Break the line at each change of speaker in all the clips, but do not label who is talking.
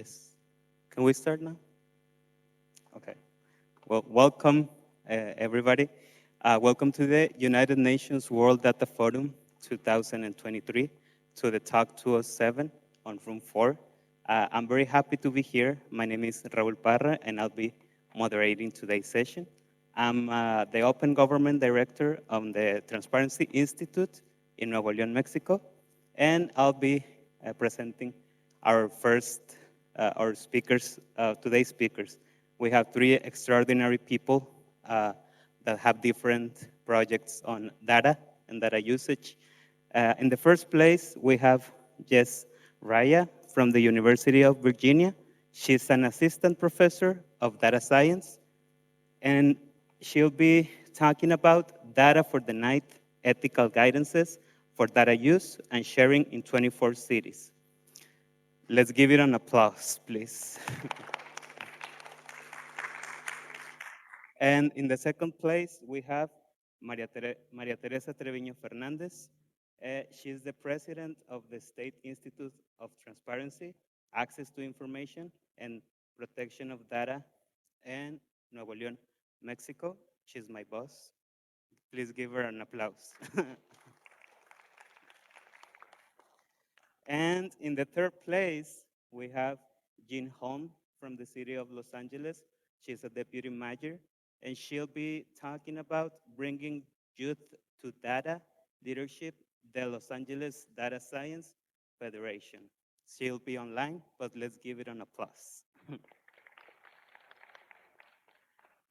Yes. Can we start now? Okay. Well, welcome, everybody. Welcome to the United Nations World Data Forum 2023, to the Talk 207 on room 4. I'm very happy to be here. My name is Raul Parra, and I'll be moderating today's session. I'm the Open Government Director of the Transparency Institute in Nuevo León, Mexico, and I'll be presenting our our speakers, today's speakers. We have three extraordinary people that have different projects on data and data usage. In the first place, we have Jess Raya from the University of Virginia. She's an assistant professor of data science, and she'll be talking about data for the night, ethical guidances for data use and sharing in 24 cities. Let's give it an applause, please. And in the second place, we have Maria Teresa Treviño Fernandez. She is the president of the State Institute of Transparency, Access to Information, and Protection of Data in Nuevo León, Mexico. She's my boss. Please give her an applause. And in the third place, we have Jean Holm from the city of Los Angeles. She's a deputy mayor, and she'll be talking about bringing youth to data leadership, the Los Angeles Data Science Federation. She'll be online, but let's give it an applause.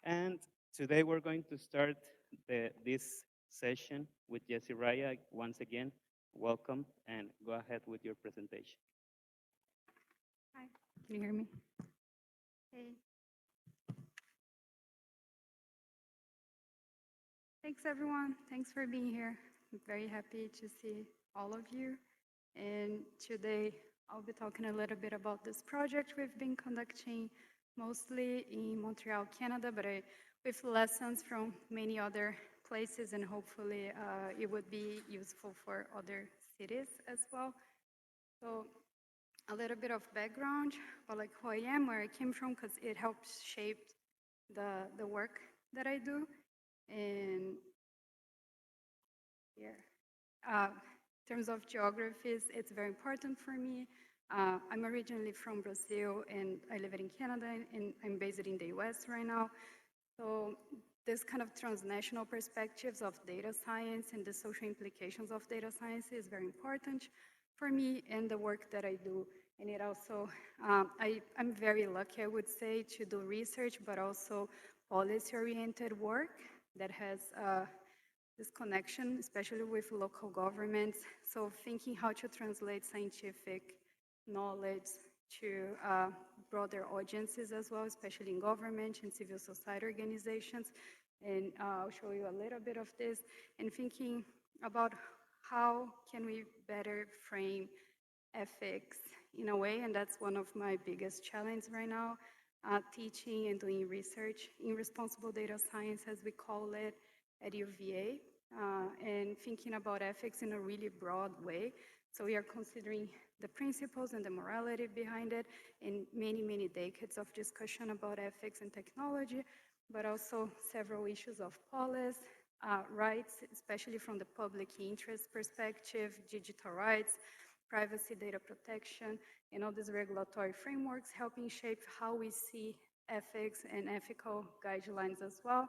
And today we're going to start this session with Jesse Raya. Once again, welcome, and go ahead with your presentation.
Hi, can you hear me? Hey. Thanks, everyone. Thanks for being here. I'm very happy to see all of you. And today, I'll be talking a little bit about this project we've been conducting, mostly in Montreal, Canada, but with lessons from many other places, and hopefully it would be useful for other cities as well. So a little bit of background about like who I am, where I came from, because it helps shape the work that I do. And here, in terms of geographies, it's very important for me. I'm originally from Brazil, and I live in Canada, and I'm based in the US right now. So this kind of transnational perspectives of data science and the social implications of data science is very important for me and the work that I do. And it also, I'm very lucky, I would say, to do research, but also policy-oriented work that has this connection, especially with local governments. So thinking how to translate scientific knowledge to broader audiences as well, especially in government and civil society organizations. And I'll show you a little bit of this. And thinking about how can we better frame ethics in a way, and that's one of my biggest challenges right now, teaching and doing research in responsible data science, as we call it, at UVA, and thinking about ethics in a really broad way. So we are considering the principles and the morality behind it in many, many decades of discussion about ethics and technology, but also several issues of policy, rights, especially from the public interest perspective, digital rights, privacy, data protection, and all these regulatory frameworks helping shape how we see ethics and ethical guidelines as well,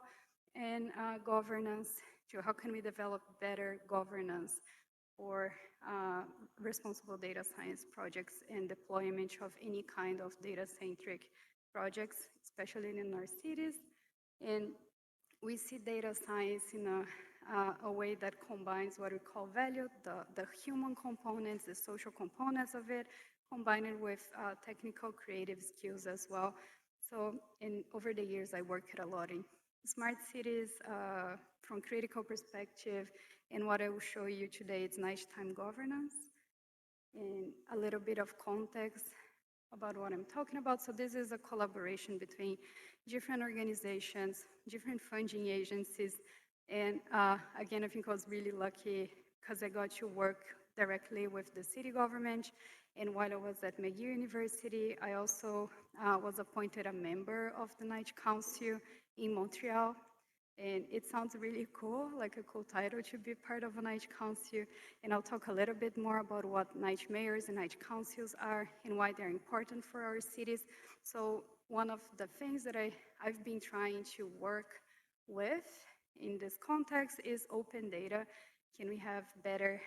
and governance, to how can we develop better governance for responsible data science projects and deployment of any kind of data-centric projects, especially in our cities. And we see data science in a way that combines what we call value, the human components, the social components of it, combined with technical creative skills as well. So over the years, I worked a lot in smart cities from critical perspective, and what I will show you today is nighttime governance and a little bit of context about what I'm talking about. So this is a collaboration between different organizations, different funding agencies, and again, I think I was really lucky because I got to work directly with the city government And while I was at McGill University, I also was appointed a member of the Night Council in Montreal. And it sounds really cool, like a cool title to be part of a night council. And I'll talk a little bit more about what night mayors and night councils are and why they're important for our cities. So one of the things that I've been trying to work with in this context is open data. Can we have better,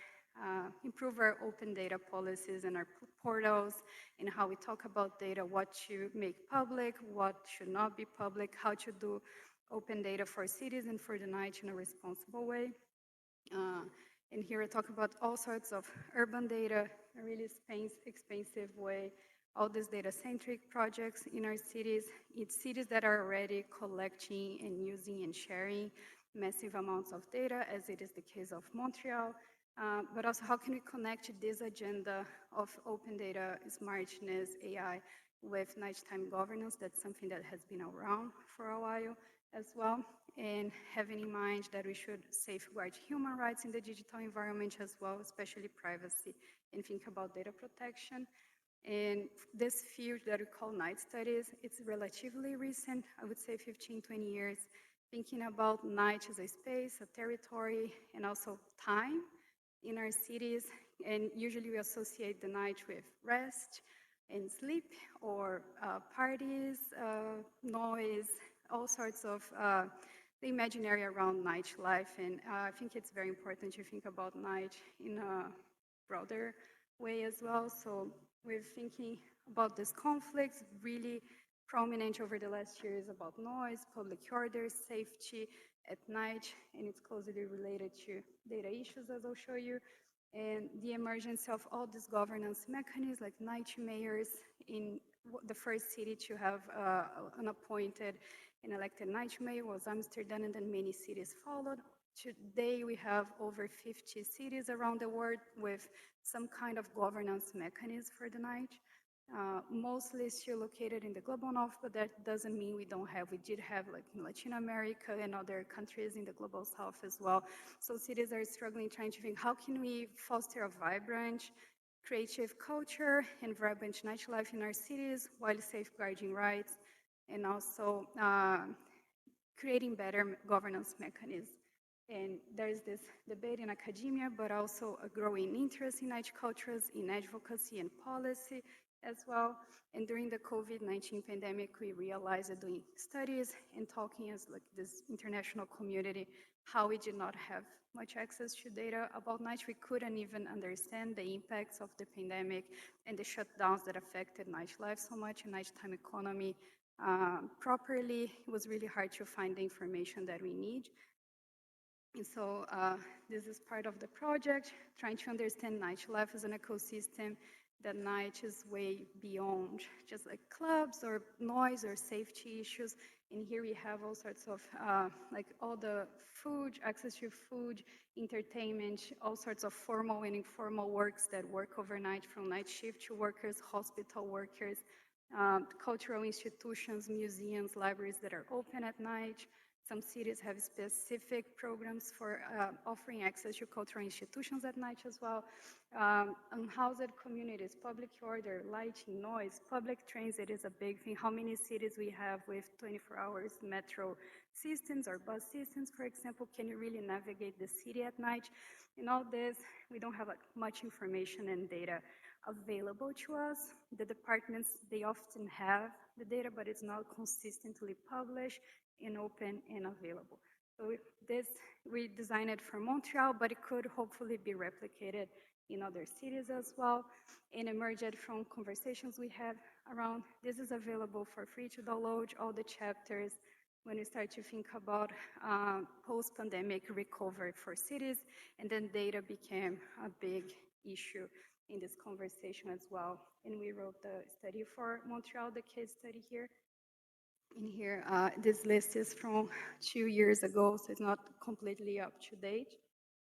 improve our open data policies and our portals and how we talk about data, what to make public, what should not be public, how to do open data for cities and for the night in a responsible way. Uh, and here I talk about all sorts of urban data, a really expensive way, all these data-centric projects in our cities. It's cities that are already collecting and using and sharing massive amounts of data, as it is the case of Montreal. But also, how can we connect this agenda of open data, smartness, AI, with nighttime governance? That's something that has been around for a while as well, and having in mind that we should safeguard human rights in the digital environment as well, especially privacy, and think about data protection. And this field that we call night studies, it's relatively recent, I would say 15, 20 years, thinking about night as a space, a territory, and also time in our cities. And usually we associate the night with rest and sleep, or parties, noise, all sorts of the imaginary around nightlife. And I think it's very important to think about night in a broader way as well. So we're thinking about this conflict really prominent over the last years about noise, public order, safety at night, and it's closely related to data issues, as I'll show you, and the emergence of all these governance mechanisms like night mayors in the first city to have an appointed and elected night mayor was Amsterdam, and then many cities followed. Today we have over 50 cities around the world with some kind of governance mechanism for the night. Mostly still located in the global north, but that doesn't mean we don't have. We did have like in Latin America and other countries in the global south as well. So cities are struggling trying to think how can we foster a vibrant, creative culture and vibrant nightlife in our cities while safeguarding rights and also creating better governance mechanisms. And there's this debate in academia, but also a growing interest in night cultures, in advocacy and policy as well. And during the COVID-19 pandemic, we realized that doing studies and talking as like this international community, how we did not have much access to data about night. We couldn't even understand the impacts of the pandemic and the shutdowns that affected nightlife so much and nighttime economy properly. It was really hard to find the information that we need. And so this is part of the project, trying to understand nightlife as an ecosystem. That night is way beyond just like clubs or noise or safety issues. And here we have all sorts of like all the food, access to food, entertainment, all sorts of formal and informal works that work overnight, from night shift workers, hospital workers, cultural institutions, museums, libraries that are open at night. Some cities have specific programs for offering access to cultural institutions at night as well. Unhoused communities, public order, lighting, noise, public transit is a big thing. How many cities we have with 24 hours metro systems or bus systems, for example? Can you really navigate the city at night? In all this, we don't have like, much information and data available to us. The departments, they often have the data, but it's not consistently published and open and available. So this, we designed it for Montreal, but it could hopefully be replicated in other cities as well, and emerged from conversations we had around. This is available for free to download, all the chapters, when we start to think about post-pandemic recovery for cities, and then data became a big issue in this conversation as well. And we wrote the study for Montreal, the case study here. In here, this list is from 2 years ago, so it's not completely up to date.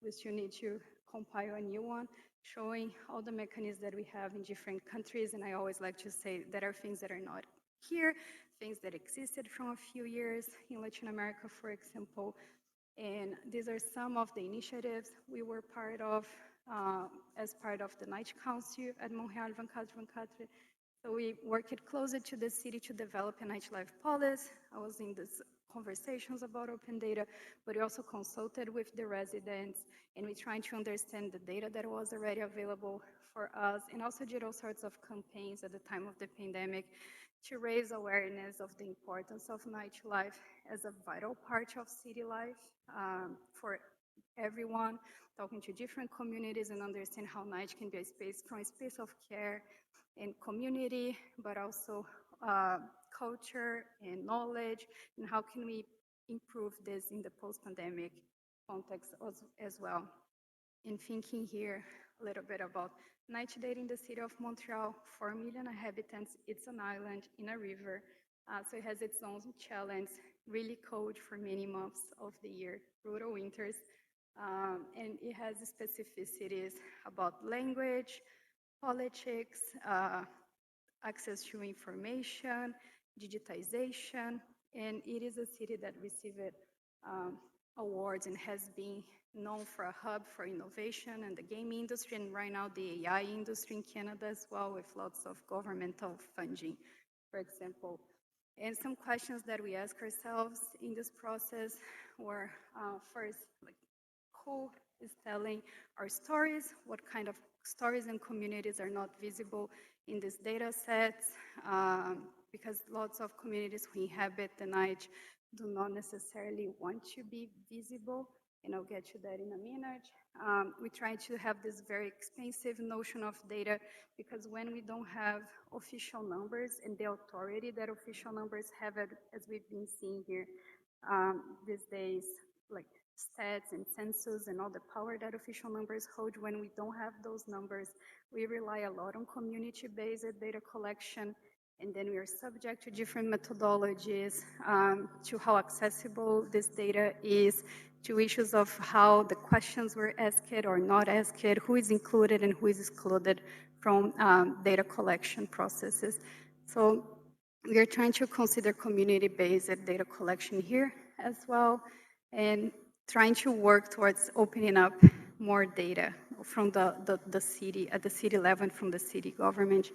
We still need to compile a new one showing all the mechanisms that we have in different countries. And I always like to say there are things that are not here, things that existed from a few years in Latin America, for example. And these are some of the initiatives we were part of as part of the Night Council at Montreal 24/24. So we worked closer to the city to develop a nightlife policy. I was in these conversations about open data, but we also consulted with the residents, and we tried to understand the data that was already available for us, and also did all sorts of campaigns at the time of the pandemic to raise awareness of the importance of nightlife as a vital part of city life for everyone, talking to different communities and understand how night can be a space from a space of care and community, but also culture and knowledge, and how can we improve this in the post-pandemic context as well. In thinking here a little bit about night dating in the city of Montreal, 4 million inhabitants, it's an island in a river, so it has its own challenge, really cold for many months of the year, brutal winters, and it has specificities about language, politics, access to information, digitization, and it is a city that received um, awards and has been known for a hub for innovation and the gaming industry, and right now the AI industry in Canada as well, with lots of governmental funding, for example. And some questions that we ask ourselves in this process were first, like, who is telling our stories, what kind of stories and communities are not visible in these data sets, because lots of communities who inhabit the night do not necessarily want to be visible, and I'll get to that in a minute. We try to have this very expensive notion of data because when we don't have official numbers and the authority that official numbers have, as we've been seeing here these days, like stats and census and all the power that official numbers hold, when we don't have those numbers, we rely a lot on community-based data collection, and then we are subject to different methodologies, to how accessible this data is, to issues of how the questions were asked or not asked, who is included and who is excluded from data collection processes. So we are trying to consider community-based data collection here as well, and trying to work towards opening up more data from the city, at the city level and from the city government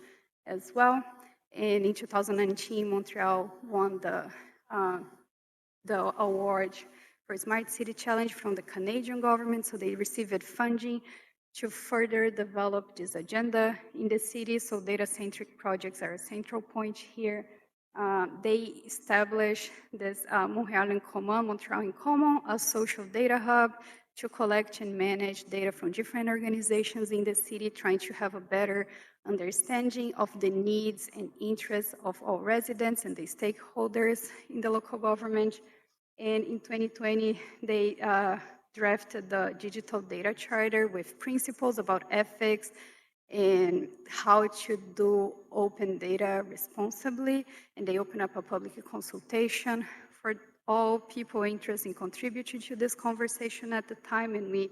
as well. And in 2019, Montreal won the award for Smart City Challenge from the Canadian government, so they received funding to further develop this agenda in the city, so data-centric projects are a central point here. They established this Montreal in Common, Montreal in Common, a social data hub to collect and manage data from different organizations in the city, trying to have a better understanding of the needs and interests of all residents and the stakeholders in the local government. And in 2020, they drafted the Digital Data Charter with principles about ethics and how to do open data responsibly. And they opened up a public consultation for all people interested in contributing to this conversation at the time, and we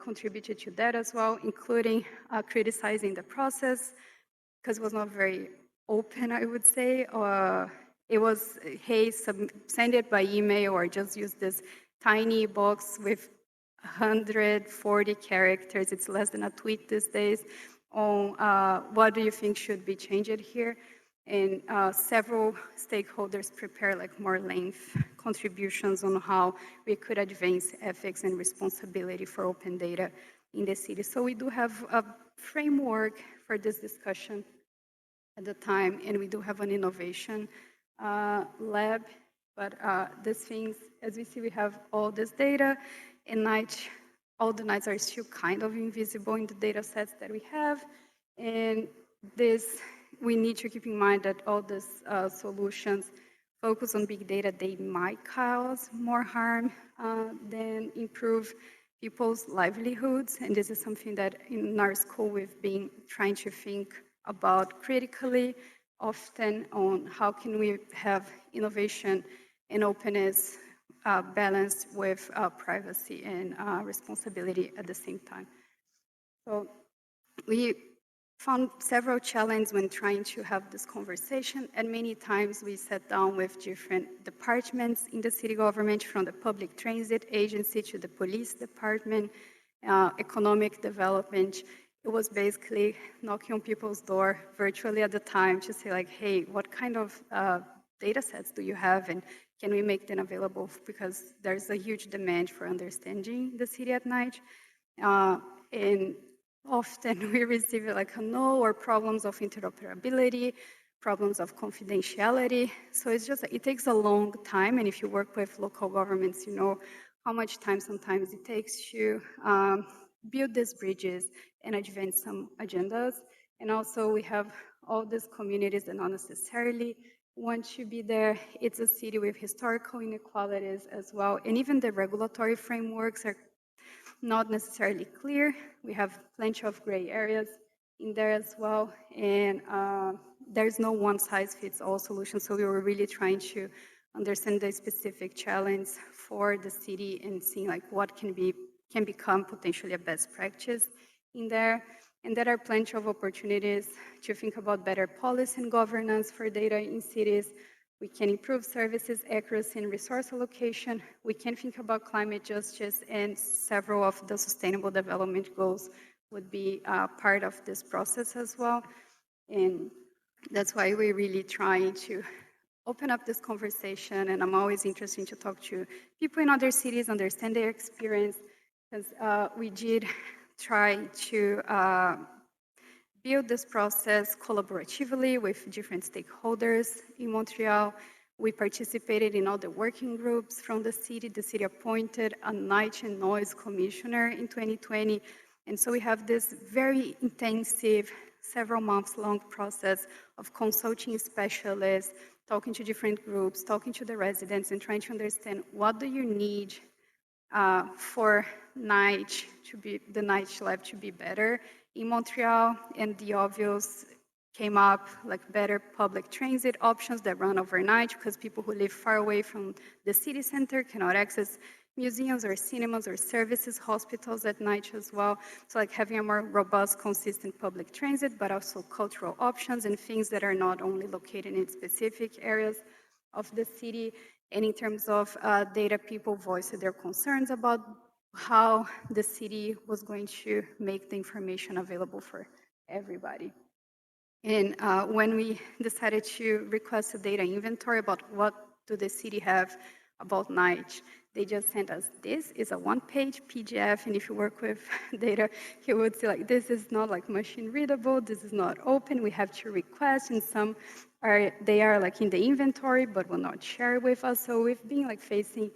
contributed to that as well, including criticizing the process, because it was not very open, I would say. It was, hey, send it by email or just use this tiny box with 140 characters. It's less than a tweet these days on what do you think should be changed here. And several stakeholders prepare like more length contributions on how we could advance ethics and responsibility for open data in the city. So we do have a framework for this discussion at the time, and we do have an innovation lab, but these things, as we see, we have all this data, and all the nights are still kind of invisible in the data sets that we have, and this, we need to keep in mind that all these solutions focus on big data, they might cause more harm than improve people's livelihoods, and this is something that in our school we've been trying to think about critically often on how can we have innovation and openness balanced with privacy and responsibility at the same time. So we found several challenges when trying to have this conversation, and many times we sat down with different departments in the city government, from the public transit agency to the police department, economic development. It was basically knocking on people's door virtually at the time to say like, hey, what kind of data sets do you have and can we make them available? Because there's a huge demand for understanding the city at night. And often we receive like a no or problems of interoperability, problems of confidentiality. So it's just, it takes a long time. And if you work with local governments, you know how much time sometimes it takes to build these bridges and advance some agendas. And also we have all these communities that not necessarily want to be there. It's a city with historical inequalities as well. And even the regulatory frameworks are not necessarily clear. We have plenty of gray areas in there as well. And there's no one size fits all solution. So we were really trying to understand the specific challenge for the city and seeing like what can become potentially a best practice in there. And there are plenty of opportunities to think about better policy and governance for data in cities. We can improve services accuracy and resource allocation. We can think about climate justice, and several of the sustainable development goals would be part of this process as well. And that's why we're really trying to open up this conversation. And I'm always interested to talk to people in other cities, understand their experience, because we did try to build this process collaboratively with different stakeholders in Montreal. We participated in all the working groups from the city. The city appointed a night and noise commissioner in 2020. And so we have this very intensive, several months long process of consulting specialists, talking to different groups, talking to the residents, and trying to understand what do you need for the nightlife to be better in Montreal, and the obvious came up like better public transit options that run overnight because people who live far away from the city center cannot access museums or cinemas or services, hospitals at night as well. So like having a more robust, consistent public transit, but also cultural options and things that are not only located in specific areas of the city. And in terms of data, people voiced their concerns about how the city was going to make the information available for everybody. And when we decided to request a data inventory about what do the city have about night, they just sent us, this is a one-page PDF, and if you work with data, you would see like, this is not like machine readable, this is not open, we have to request, and some they are like in the inventory, but will not share with us. So we've been like facing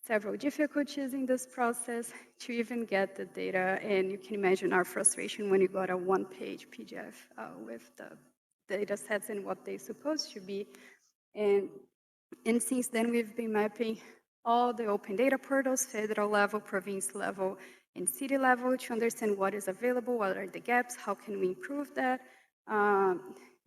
several difficulties in this process to even get the data, and you can imagine our frustration when you got a one-page PDF with the data sets and what they're supposed to be. And since then, we've been mapping all the open data portals, federal level, province level, and city level to understand what is available, what are the gaps, how can we improve that,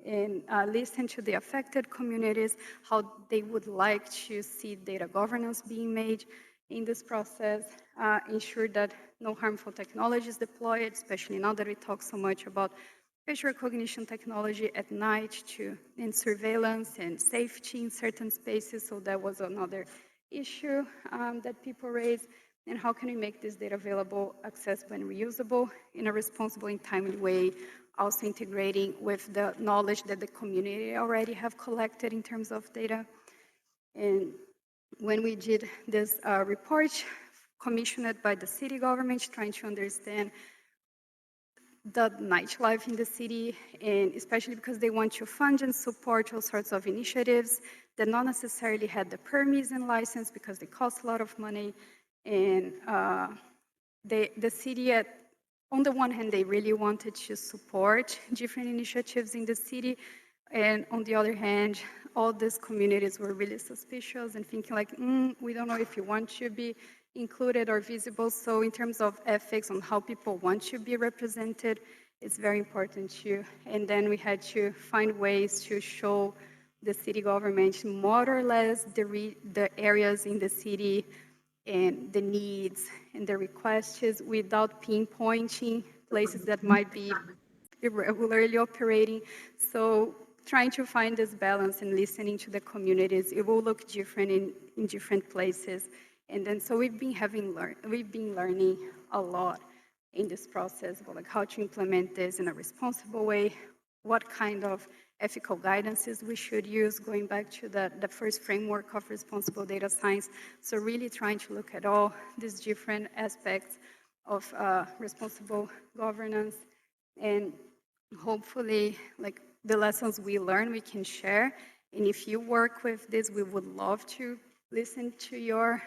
and listen to the affected communities, how they would like to see data governance being made in this process, ensure that no harmful technology is deployed, especially now that we talk so much about facial recognition technology at night in surveillance and safety in certain spaces. So that was another issue that people raised. And how can we make this data available, accessible, and reusable in a responsible and timely way, also integrating with the knowledge that the community already have collected in terms of data. And when we did this report commissioned by the city government, trying to understand the nightlife in the city, and especially because they want to fund and support all sorts of initiatives that not necessarily had the permits and license because they cost a lot of money. And the city, on the one hand, they really wanted to support different initiatives in the city. And on the other hand, all these communities were really suspicious and thinking like, we don't know if you want to be included or visible. So in terms of ethics on how people want to be represented, it's very important too. And then we had to find ways to show the city government more or less the areas in the city and the needs and the requests without pinpointing places that might be irregularly operating. So trying to find this balance and listening to the communities, it will look different in different places. And then so we've been learning a lot in this process, about like how to implement this in a responsible way, what kind of ethical guidances we should use, going back to the first framework of responsible data science. So really trying to look at all these different aspects of responsible governance, and hopefully like the lessons we learn we can share. And if you work with this, we would love to listen to your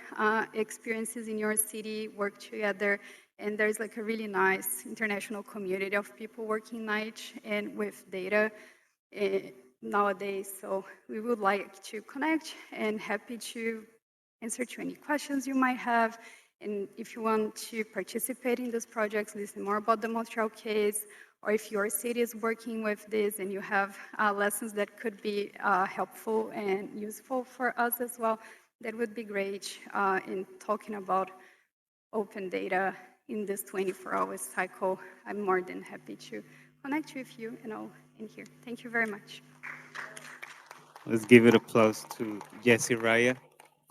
experiences in your city, work together. And there's like a really nice international community of people working night and with data nowadays. So we would like to connect and happy to answer to any questions you might have. And if you want to participate in this project, listen more about the Montreal case, or if your city is working with this and you have lessons that could be helpful and useful for us as well, that would be great in talking about open data in this 24-hour cycle. I'm more than happy to connect with you and all in here. Thank you very much.
Let's give it applause to Jesse Raya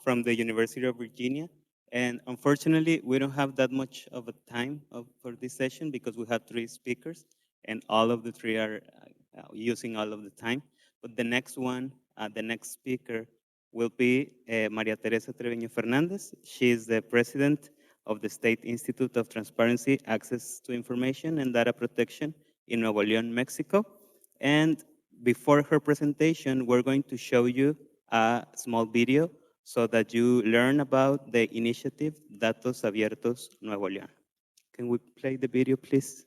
from the University of Virginia. And unfortunately, we don't have that much of a time for this session because we have 3 speakers, and all of the 3 are using all of the time. But the next one, the next speaker will be Maria Teresa Treviño Fernandez. She is the president of the State Institute of Transparency, Access to Information, and Data Protection in Nuevo León, Mexico. And before her presentation, we're going to show you a small video so that you learn about the initiative Datos Abiertos Nuevo León. Can we play the video, please?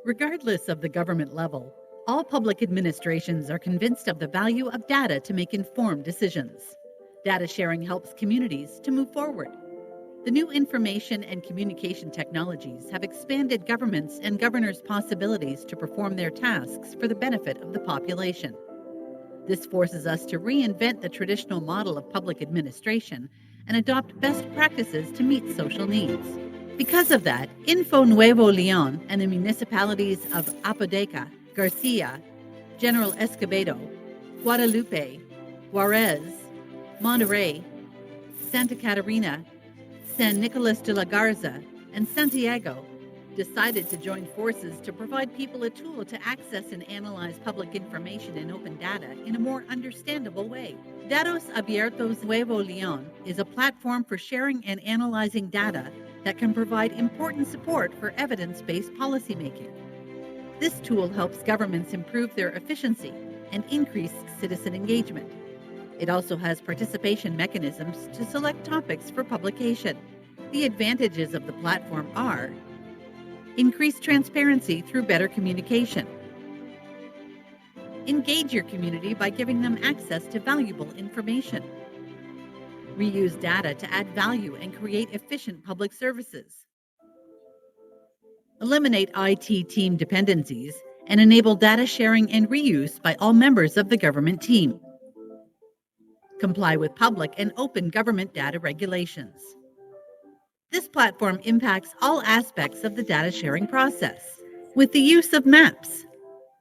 Regardless of the government level, all public administrations are convinced of the value of data to make informed decisions. Data sharing helps communities to move forward. The new information and communication technologies have expanded governments and governors' possibilities to perform their tasks for the benefit of the population. This forces us to reinvent the traditional model of public administration and adopt best practices to meet social needs. Because of that, Info Nuevo León and the municipalities of Apodaca, Garcia, General Escobedo, Guadalupe, Juarez, Monterrey, Santa Catarina, San Nicolas de la Garza, and Santiago decided to join forces to provide people a tool to access and analyze public information and open data in a more understandable way. Datos Abiertos Nuevo León is a platform for sharing and analyzing data that can provide important support for evidence-based policymaking. This tool helps governments improve their efficiency and increase citizen engagement. It also has participation mechanisms to select topics for publication. The advantages of the platform are increased transparency through better communication. Engage your community by giving them access to valuable information. Reuse data to add value and create efficient public services. Eliminate IT team dependencies and enable data sharing and reuse by all members of the government team. Comply with public and open government data regulations. This platform impacts all aspects of the data sharing process with the use of maps,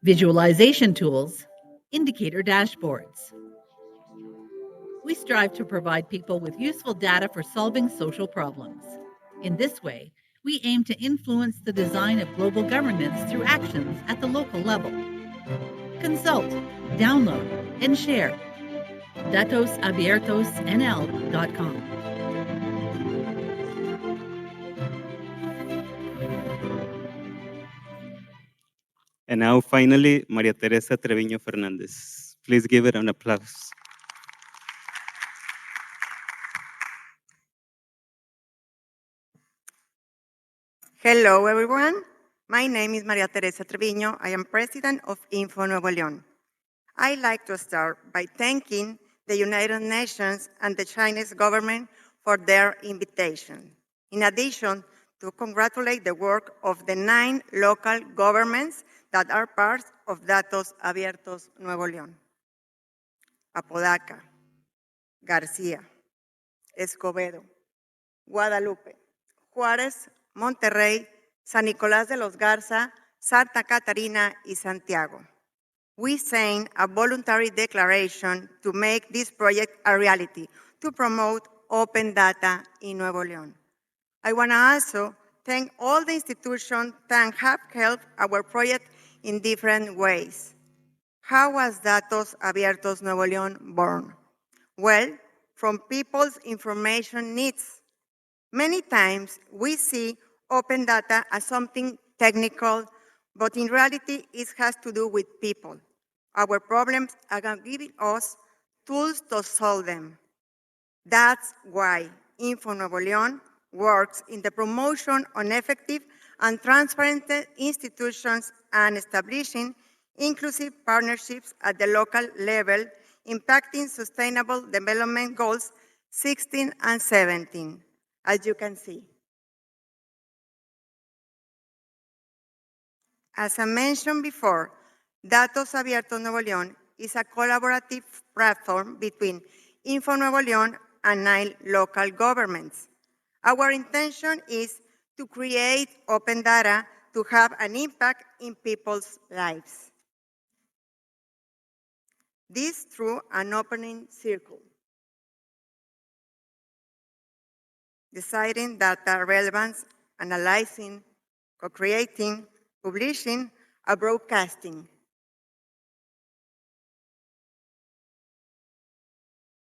visualization tools, indicator dashboards. We strive to provide people with useful data for solving social problems. In this way, we aim to influence the design of global governance through actions at the local level. Consult, download, and share. DatosAbiertosNL.com.
And now, finally, Maria Teresa Treviño Fernandez. Please give it an applause.
Hello, everyone. My name is Maria Teresa Treviño. I am president of Info Nuevo León. I'd like to start by thanking the United Nations and the Chinese government for their invitation. In addition, to congratulate the work of the 9 local governments that are part of Datos Abiertos Nuevo León. Apodaca, Garcia, Escobedo, Guadalupe, Juárez, Monterrey, San Nicolás de los Garza, Santa Catarina, y Santiago. We signed a voluntary declaration to make this project a reality, to promote open data in Nuevo León. I want to also thank all the institutions that have helped our project in different ways. How was Datos Abiertos Nuevo León born? Well, from people's information needs. Many times we see open data as something technical, but in reality it has to do with people. Our problems are giving us tools to solve them. That's why Info Nuevo León works in the promotion of effective and transparent institutions and establishing inclusive partnerships at the local level, impacting Sustainable Development Goals 16 and 17, as you can see. As I mentioned before, Datos Abiertos Nuevo León is a collaborative platform between Info Nuevo León and 9 local governments. Our intention is to create open data to have an impact in people's lives. This through an opening circle. Deciding data relevance, analyzing, co-creating, publishing, and broadcasting.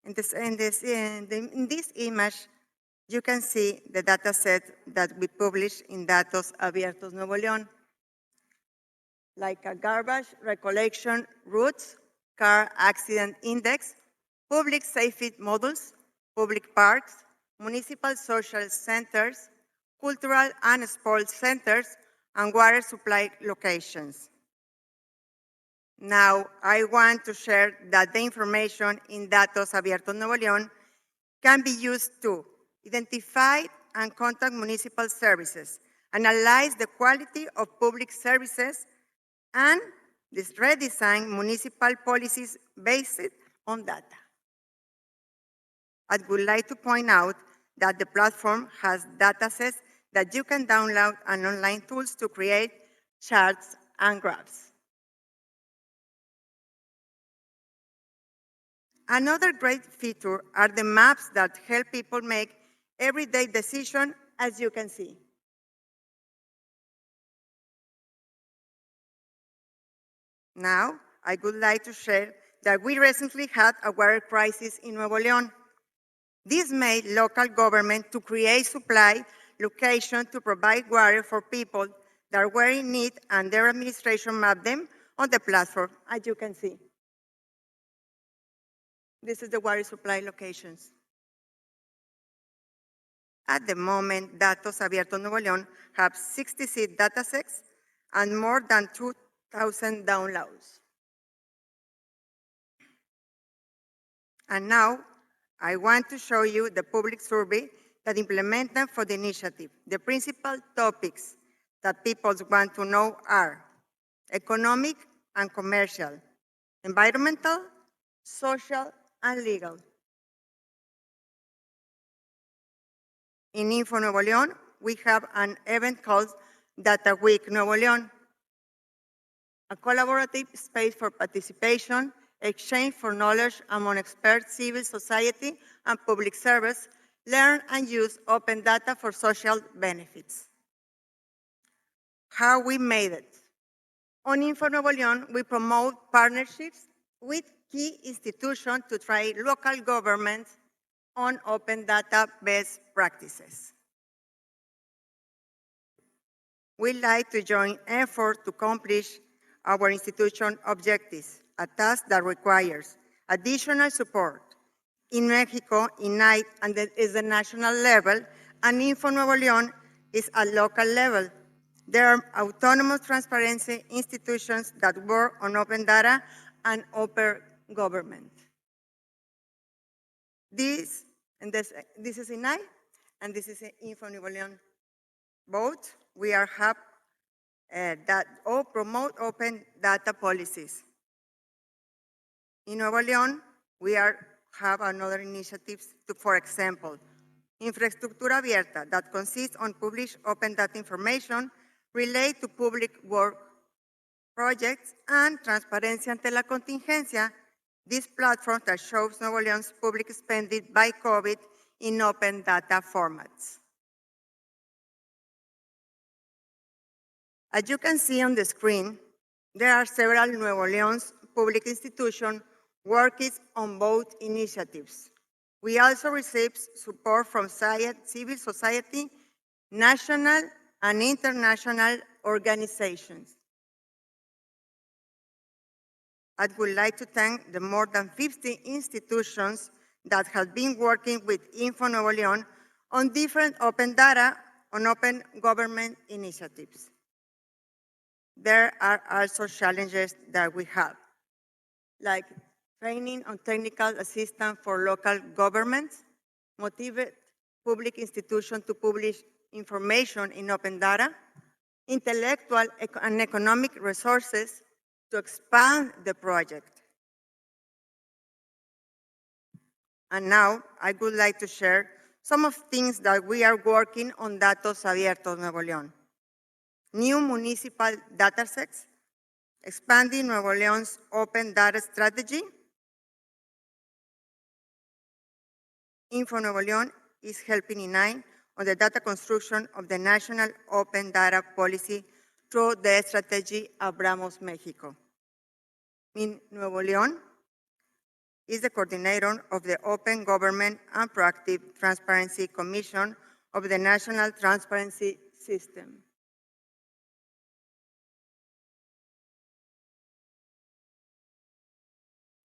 In this image, you can see the data set that we publish in Datos Abiertos Nuevo León, like a garbage recollection routes, car accident index, public safety models, public parks, municipal social centers, cultural and sports centers, and water supply locations. Now, I want to share that the information in Datos Abiertos Nuevo León can be used to identify and contact municipal services, analyze the quality of public services, and redesign municipal policies based on data. I would like to point out that the platform has datasets that you can download and online tools to create charts and graphs. Another great feature are the maps that help people make everyday decisions, as you can see. Now, I would like to share that we recently had a water crisis in Nuevo León. This made local government to create supply locations to provide water for people that were in need, and their administration mapped them on the platform, as you can see. This is the water supply locations. At the moment, Datos Abiertos Nuevo León have 66 datasets and more than 2,000 downloads. And now, I want to show you the public survey that implemented for the initiative. The principal topics that people want to know are economic and commercial, environmental, social, and legal. In Info Nuevo León, we have an event called Data Week Nuevo León, a collaborative space for participation, exchange for knowledge among experts, civil society, and public service, learn and use open data for social benefits. How we made it. On Info Nuevo León, we promote partnerships with key institutions to try local governments on open data best practices. We like to join effort to accomplish our institution objectives, a task that requires additional support. In Mexico, INAIT is the national level, and Info Nuevo León is at local level. There are autonomous transparency institutions that work on open data and open government. This is INAIT, and this is Info Nuevo León. Both we have that all promote open data policies. In Nuevo León, we have another initiatives to, for example, Infraestructura abierta that consists on published open data information related to public work projects, and Transparencia ante la contingencia, this platform that shows Nuevo León's public spending by COVID in open data formats. As you can see on the screen, there are several Nuevo León's public institutions working on both initiatives. We also received support from civil society, national and international organizations. I would like to thank the more than 50 institutions that have been working with Info Nuevo León on different open data on open government initiatives. There are also challenges that we have, like training on technical assistance for local governments, motivate public institutions to publish information in open data, intellectual and economic resources to expand the project. And now I would like to share some of things that we are working on Datos Abiertos Nuevo León. New municipal datasets, expanding Nuevo León's open data strategy. Info Nuevo León is helping INAI on the data construction of the national open data policy through the strategy Abramos México. In Nuevo León is the coordinator of the Open Government and Proactive Transparency Commission of the National Transparency System.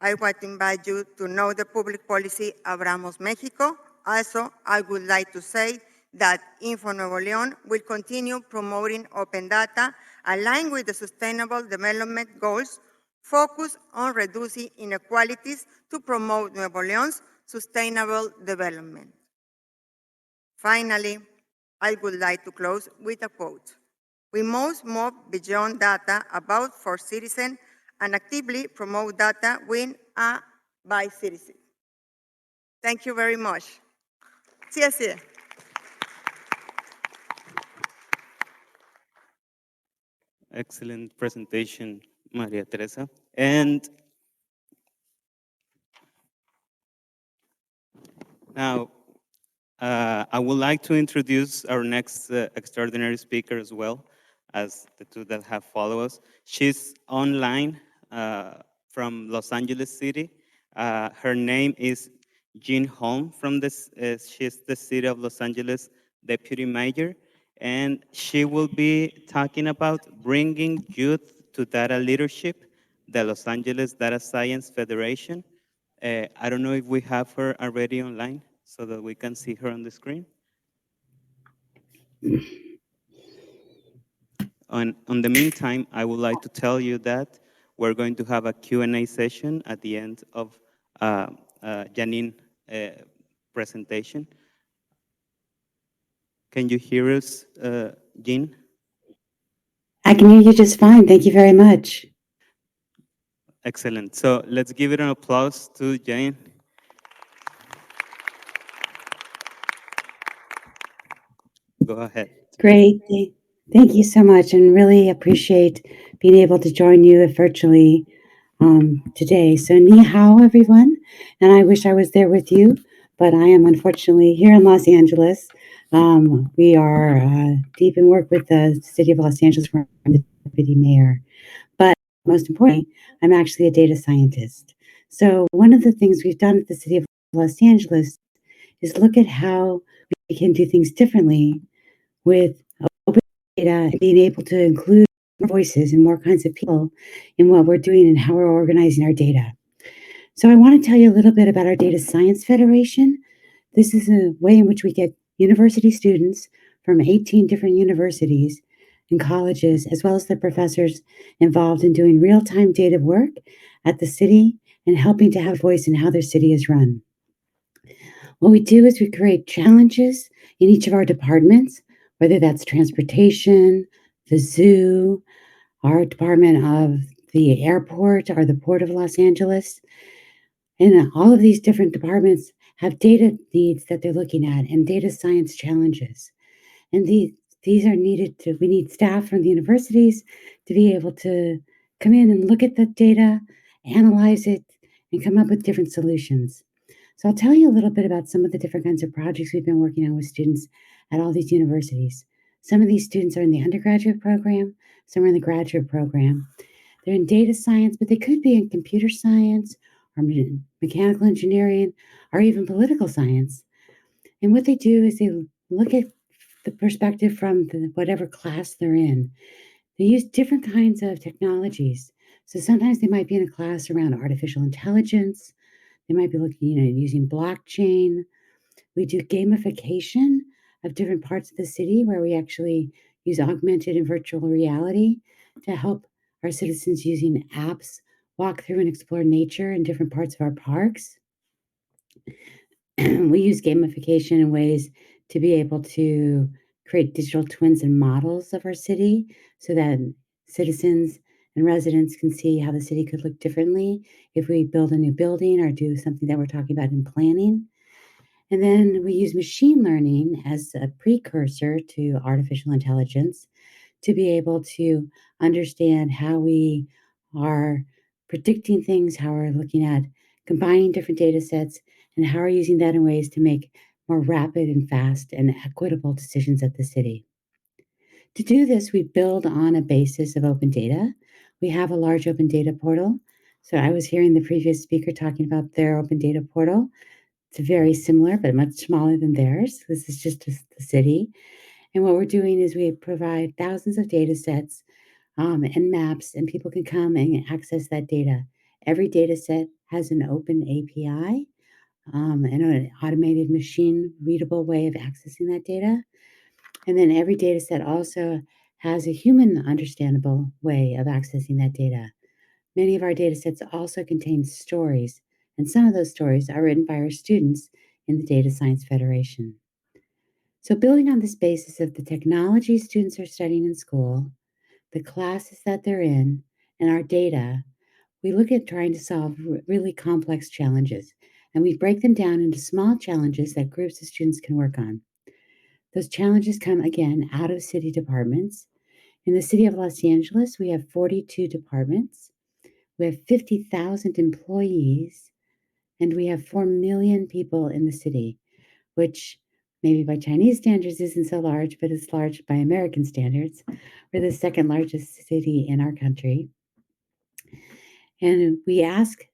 I want to invite you to know the public policy Abramos México. Also, I would like to say that Info Nuevo León will continue promoting open data aligned with the Sustainable Development Goals, focus on reducing inequalities to promote Nuevo León's sustainable development. Finally, I would like to close with a quote. We must move beyond data about for citizens and actively promote data with a by citizens. Thank you very much. Gracias.
Excellent presentation, Maria Teresa. And now, I would like to introduce our next extraordinary speaker as well as the two that have followed us. She's online from Los Angeles City. Her name is Jean Holm from this. She's the City of Los Angeles Deputy Mayor, and she will be talking about bringing youth to data leadership, the Los Angeles Data Science Federation. I don't know if we have her already online so that we can see her on the screen. On the meantime, I would like to tell you that we're going to have a Q&A session at the end of Janine's presentation. Can you hear us, Jean?
I can hear you just fine. Thank you very much.
Excellent. So let's give it an applause to Jane. Go ahead.
Great. Thank you so much, and really appreciate being able to join you virtually today. So ni hao, everyone. And I wish I was there with you, but I am unfortunately here in Los Angeles. We are deep in work with the City of Los Angeles, where I'm the deputy mayor. But most importantly, I'm actually a data scientist. So one of the things we've done at the City of Los Angeles is look at how we can do things differently with open data and being able to include more voices and more kinds of people in what we're doing and how we're organizing our data. So I want to tell you a little bit about our Data Science Federation. This is a way in which we get university students from 18 different universities and colleges, as well as the professors involved in doing real-time data work at the city and helping to have voice in how their city is run. What we do is we create challenges in each of our departments, whether that's transportation, the zoo, our department of the airport or the Port of Los Angeles. And all of these different departments have data needs that they're looking at and data science challenges. And these are needed to, we need staff from the universities to be able to come in and look at the data, analyze it, and come up with different solutions. So I'll tell you a little bit about some of the different kinds of projects we've been working on with students at all these universities. Some of these students are in the undergraduate program, some are in the graduate program. They're in data science, but they could be in computer science or mechanical engineering or even political science. And what they do is they look at the perspective from whatever class they're in. They use different kinds of technologies. So sometimes they might be in a class around artificial intelligence. They might be looking, using blockchain. We do gamification of different parts of the city where we actually use augmented and virtual reality to help our citizens using apps walk through and explore nature in different parts of our parks. We use gamification in ways to be able to create digital twins and models of our city so that citizens and residents can see how the city could look differently if we build a new building or do something that we're talking about in planning. And then we use machine learning as a precursor to artificial intelligence to be able to understand how we are predicting things, how we're looking at combining different data sets, and how we're using that in ways to make more rapid and fast and equitable decisions at the city. To do this, we build on a basis of open data. We have a large open data portal. So I was hearing the previous speaker talking about their open data portal. It's very similar, but much smaller than theirs. This is just the city. And what we're doing is we provide thousands of data sets and maps, and people can come and access that data. Every data set has an open API and an automated machine readable way of accessing that data. And then every data set also has a human understandable way of accessing that data. Many of our data sets also contain stories, and some of those stories are written by our students in the Data Science Federation. So, building on this basis of the technology students are studying in school, the classes that they're in, and our data, we look at trying to solve really complex challenges. And we break them down into small challenges that groups of students can work on. Those challenges come again out of city departments. In the city of Los Angeles, we have 42 departments. We have 50,000 employees, and we have 4 million people in the city, which maybe by Chinese standards isn't so large, but it's large by American standards. We're the second largest city in our country. And we ask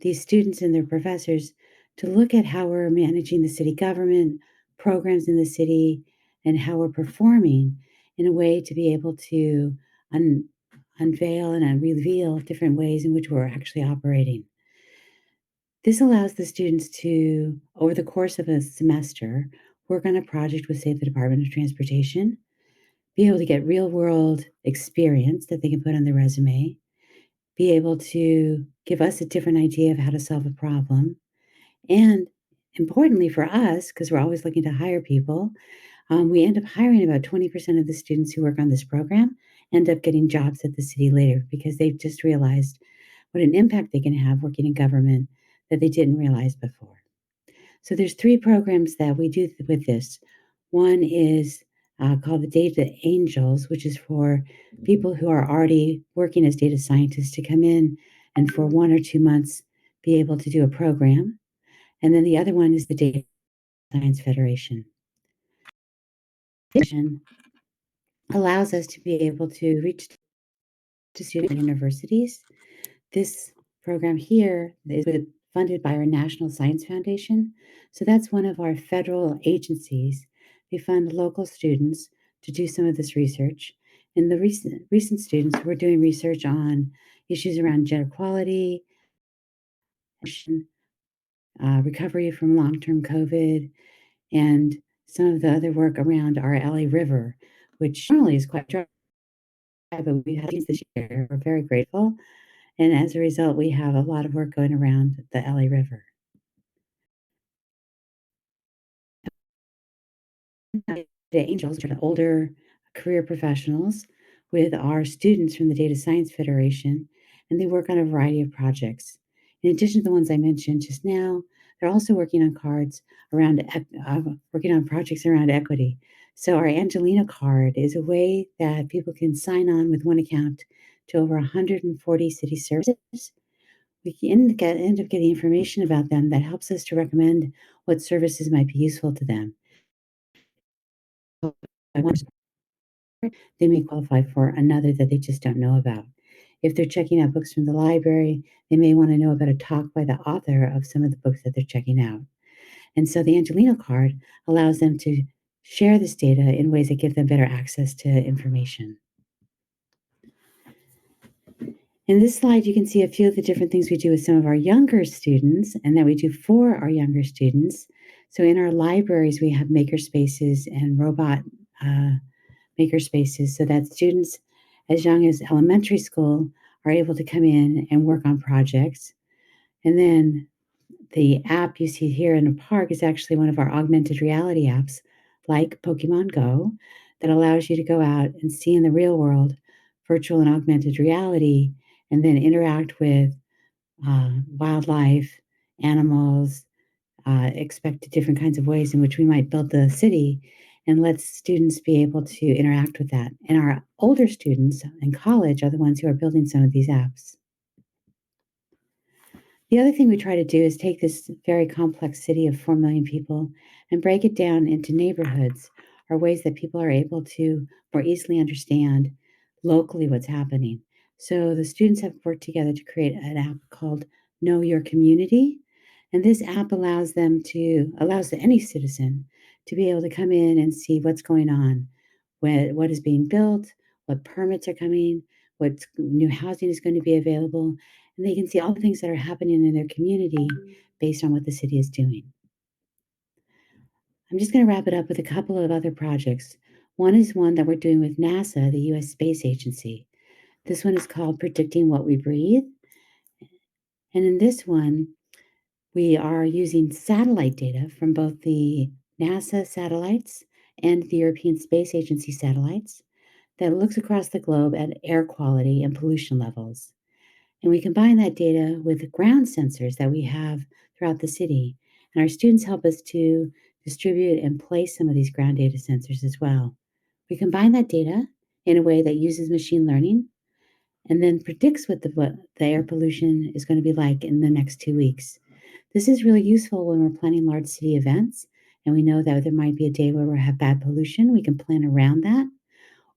these students and their professors to look at how we're managing the city government, programs in the city, and how we're performing in a way to be able to unveil and reveal different ways in which we're actually operating. This allows the students to, over the course of a semester, work on a project with, say, the Department of Transportation, be able to get real world experience that they can put on their resume, be able to give us a different idea of how to solve a problem. And importantly for us, because we're always looking to hire people, we end up hiring about 20% of the students who work on this program end up getting jobs at the city later because they've just realized what an impact they can have working in government that they didn't realize before. So there's 3 programs that we do with this. One is called the Data Angels, which is for people who are already working as data scientists to come in and for 1 or 2 months be able to do a program. And then the other one is the Data Science Federation. Federation allows us to be able to reach to students at universities. This program here is funded by our National Science Foundation. So that's one of our federal agencies. They fund local students to do some of this research. And the recent students were doing research on issues around gender equality, recovery from long-term COVID, and some of the other work around our LA River, which normally is quite dry, but we had this year. We're very grateful. And as a result, we have a lot of work going around the LA River. The Angels are older career professionals with our students from the Data Science Federation, and they work on a variety of projects. In addition to the ones I mentioned just now, they're also working on working on projects around equity. So our Angelina card is a way that people can sign on with one account to over 140 city services. We can end up getting information about them that helps us to recommend what services might be useful to them. They may qualify for another that they just don't know about. If they're checking out books from the library, they may want to know about a talk by the author of some of the books that they're checking out. And so the Angelino card allows them to share this data in ways that give them better access to information. In this slide, you can see a few of the different things we do with some of our younger students and that we do for our younger students. So in our libraries, we have maker spaces and robot maker spaces so that students as young as elementary school are able to come in and work on projects. And then the app you see here in the park is actually one of our augmented reality apps, like Pokemon Go, that allows you to go out and see in the real world virtual and augmented reality, and then interact with wildlife, animals, expect different kinds of ways in which we might build the city, and let students be able to interact with that. And our older students in college are the ones who are building some of these apps. The other thing we try to do is take this very complex city of 4 million people and break it down into neighborhoods, or ways that people are able to more easily understand locally what's happening. So the students have worked together to create an app called Know Your Community. And this app allows any citizen to be able to come in and see what's going on, what is being built, what permits are coming, what new housing is going to be available, and they can see all the things that are happening in their community based on what the city is doing. I'm just going to wrap it up with a couple of other projects. One is one that we're doing with NASA, the US Space Agency. This one is called Predicting What We Breathe. And in this one, we are using satellite data from both the NASA satellites and the European Space Agency satellites that looks across the globe at air quality and pollution levels. And we combine that data with ground sensors that we have throughout the city. And our students help us to distribute and place some of these ground data sensors as well. We combine that data in a way that uses machine learning and then predicts what the air pollution is going to be like in the next 2 weeks. This is really useful when we're planning large city events and we know that there might be a day where we have bad pollution. We can plan around that.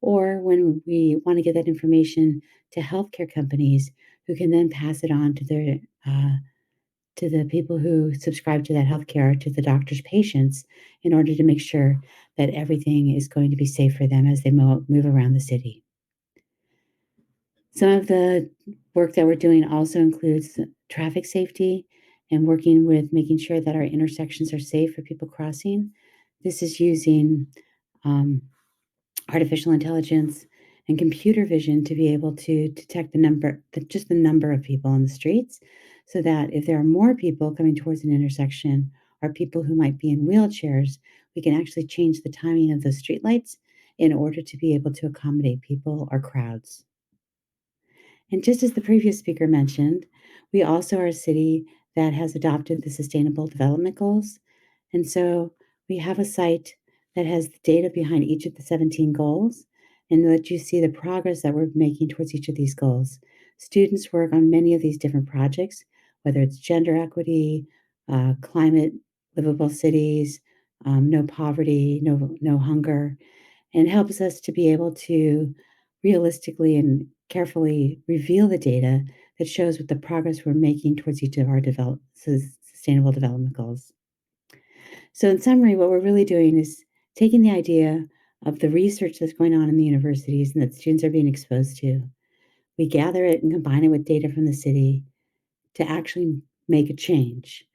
Or when we want to get that information to healthcare companies who can then pass it on to the people who subscribe to that healthcare, to the doctor's patients, in order to make sure that everything is going to be safe for them as they move around the city. Some of the work that we're doing also includes traffic safety and working with making sure that our intersections are safe for people crossing. This is using artificial intelligence and computer vision to be able to detect the number of people on the streets, so that if there are more people coming towards an intersection or people who might be in wheelchairs, we can actually change the timing of those streetlights in order to be able to accommodate people or crowds. And just as the previous speaker mentioned, we also are a city that has adopted the Sustainable Development Goals. And so we have a site that has the data behind each of the 17 goals and let you see the progress that we're making towards each of these goals. Students work on many of these different projects, whether it's gender equity, climate, livable cities, no poverty, no hunger, and helps us to be able to realistically and carefully reveal the data that shows what the progress we're making towards each of our sustainable development goals. So in summary, what we're really doing is taking the idea of the research that's going on in the universities and that students are being exposed to. We gather it and combine it with data from the city to actually make a change.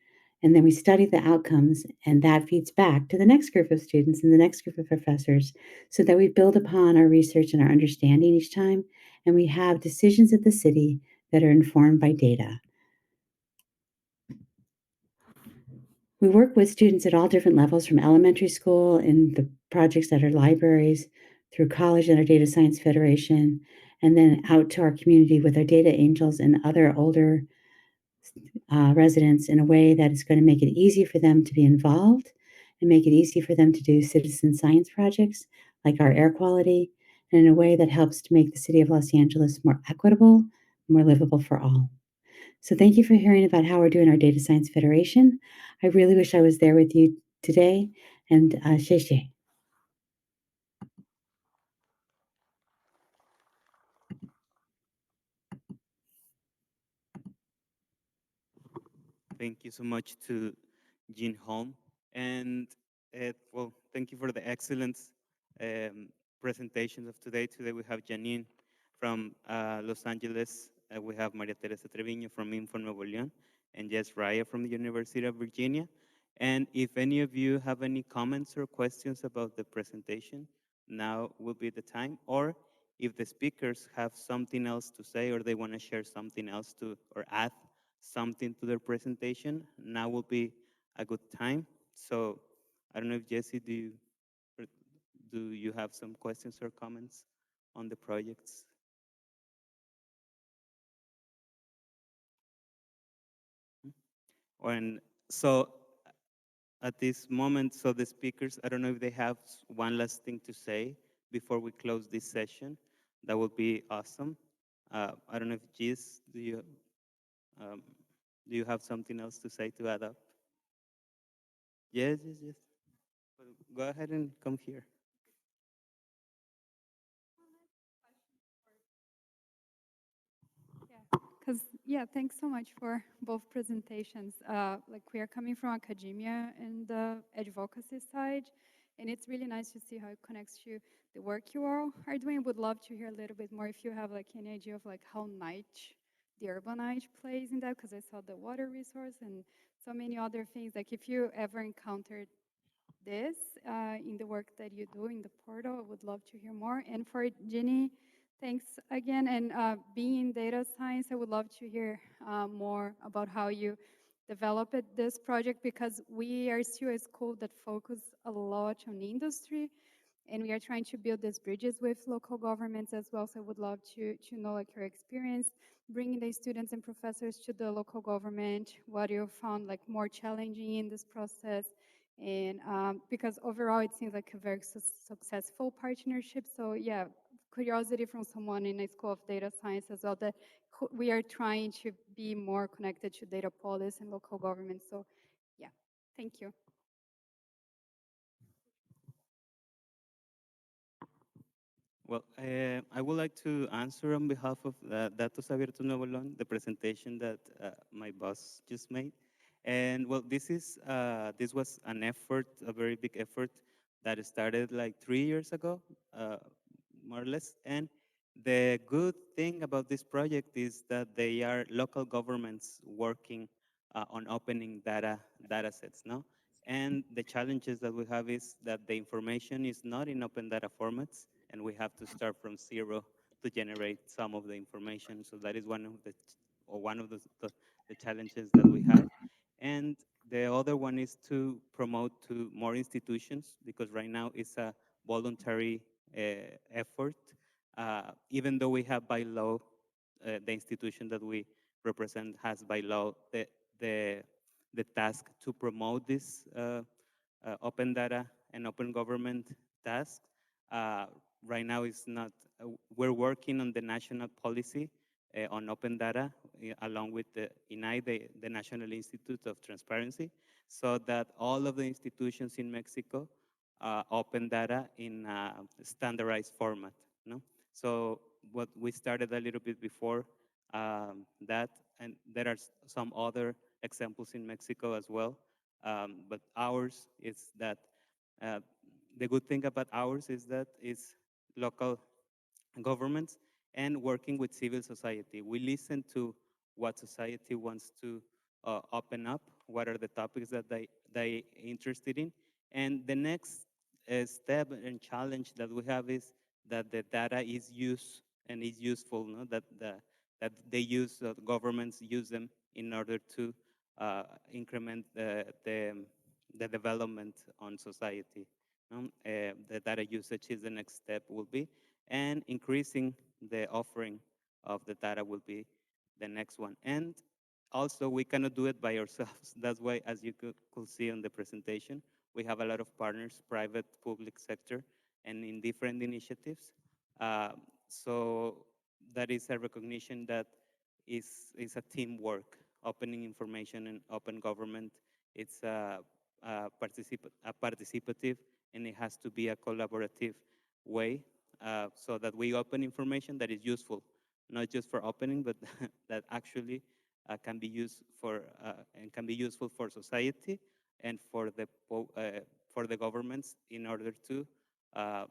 And then we study the outcomes, and that feeds back to the next group of students and the next group of professors so that we build upon our research and our understanding each time, and we have decisions at the city that are informed by data. We work with students at all different levels, from elementary school in the projects that are libraries, through college and our Data Science Federation, and then out to our community with our data angels and other older residents in a way that is going to make it easy for them to be involved and make it easy for them to do citizen science projects like our air quality, and in a way that helps to make the city of Los Angeles more equitable, more livable for all. So thank you for hearing about how we're doing our Data Science Federation. I really wish I was there with you today, and 谢谢.
Thank you so much to Jean Holm. And well, thank you for the excellent um, presentations of today. Today we have Janine from Los Angeles. We have Maria Teresa Treviño from Info Nuevo León, and Jess Raya from the University of Virginia. And if any of you have any comments or questions about the presentation, now will be the time. Or if the speakers have something else to say or they want to share something else to or add something to their presentation, now will be a good time. So I don't know if Jesse, or do you have some questions or comments on the projects? And so at this moment, so the speakers, I don't know if they have one last thing to say before we close this session. That would be awesome. I don't know if Jess, um, do you have something else to say to add up? Yes, yes, yes. Well, go ahead and come here.
Because, yeah, thanks so much for both presentations. Like, we are coming from academia and the advocacy side, and it's really nice to see how it connects to the work you all are doing. Would love to hear a little bit more if you have like any idea of like how niche, the urban niche plays in that, because I saw the water resource and so many other things. Like, if you ever encountered this in the work that you do in the portal, I would love to hear more. And for Ginny, thanks again. And being in data science, I would love to hear more about how you developed this project, because we are still a school that focus a lot on industry, and we are trying to build these bridges with local governments as well. So I would love to know like your experience bringing the students and professors to the local government, what you found like more challenging in this process, and because overall it seems like a very successful partnership. So yeah, curiosity from someone in a school of data science as well, that we are trying to be more connected to data policy and local government. So yeah, thank you.
Well, I would like to answer on behalf of Datos Abiertos Nuevo León, the presentation that my boss just made. And well, this was an effort, a very big effort that started like 3 years ago, more or less. And the good thing about this project is that they are local governments working on opening data sets, no? And the challenges that we have is that the information is not in open data formats, and we have to start from zero to generate some of the information. So that is one of the challenges that we have. And the other one is to promote to more institutions, because right now it's a voluntary effort. Even though we have by law, the institution that we represent has by law the, the task to promote this open data and open government task. Uh, right now, it's not. We're working on the national policy on open data, along with the INAI, the National Institute of Transparency, so that all of the institutions in Mexico open data in a standardized format. No? So what we started a little bit before that, and there are some other examples in Mexico as well. But ours is that uh, the good thing about ours is that it's local governments and working with civil society. We listen to what society wants to open up, what are the topics that they interested in. And the next step and challenge that we have is that the data is used and is useful, no? That they use, governments use them in order to increment the development on society. The data usage is the next step will be, and increasing the offering of the data will be the next one. And also, we cannot do it by ourselves. That's why, as you could see on the presentation, we have a lot of partners, private, public sector, and in different initiatives. Uh, so that is a recognition that is a teamwork. Opening information and open government, it's a participative, and it has to be a collaborative way, so that we open information that is useful, not just for opening, but that actually can be used for and can be useful for society and for the governments in order to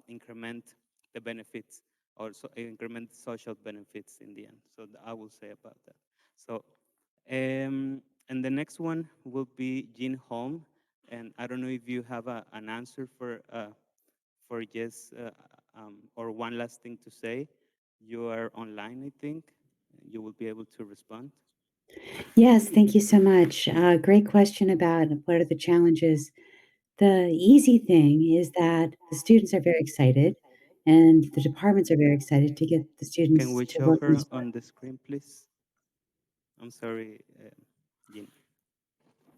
increment the benefits, or increment social benefits in the end. So I will say about that. So and the next one will be Jean Holm, and I don't know if you have an answer for just or one last thing to say. You are online, I think. You will be able to respond.
Yes, thank you so much. Great question about what are the challenges. The easy thing is that the students are very excited and the departments are very excited to get the
Can
students
we
to
show
work on
her
this work.
on the screen, please? I'm sorry, Jean.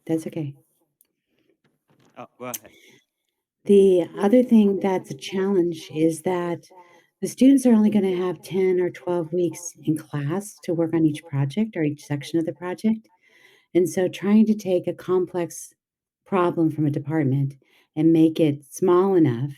That's okay.
Oh, go ahead.
The other thing that's a challenge is that the students are only going to have 10 or 12 weeks in class to work on each project or each section of the project. And so trying to take a complex problem from a department and make it small enough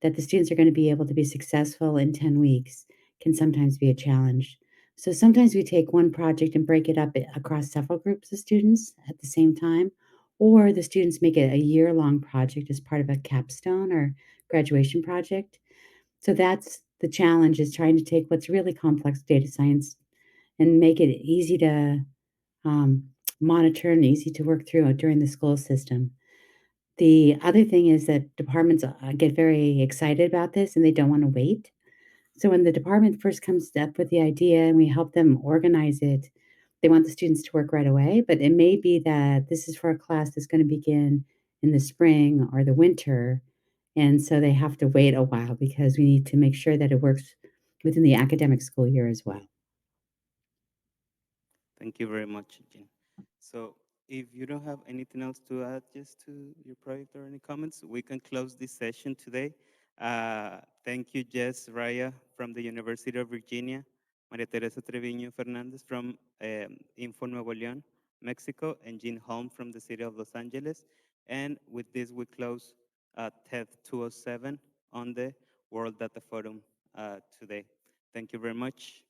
that the students are going to be able to be successful in 10 weeks can sometimes be a challenge. So sometimes we take one project and break it up across several groups of students at the same time, or the students make it a year-long project as part of a capstone or graduation project. So that's the challenge, is trying to take what's really complex data science and make it easy to um, monitor and easy to work through during the school system. The other thing is that departments get very excited about this and they don't want to wait. So when the department first comes up with the idea and we help them organize it, they want the students to work right away. But it may be that this is for a class that's going to begin in the spring or the winter. And so they have to wait a while because we need to make sure that it works within the academic school year as well.
Thank you very much, Jean. So if you don't have anything else to add just to your project or any comments, we can close this session today. Thank you, Jess Raya from the University of Virginia, Maria Teresa Treviño Fernandez from Info Nuevo León, Mexico, and Jean Holm from the city of Los Angeles. And with this, we close TED 207 on the World Data Forum today. Thank you very much.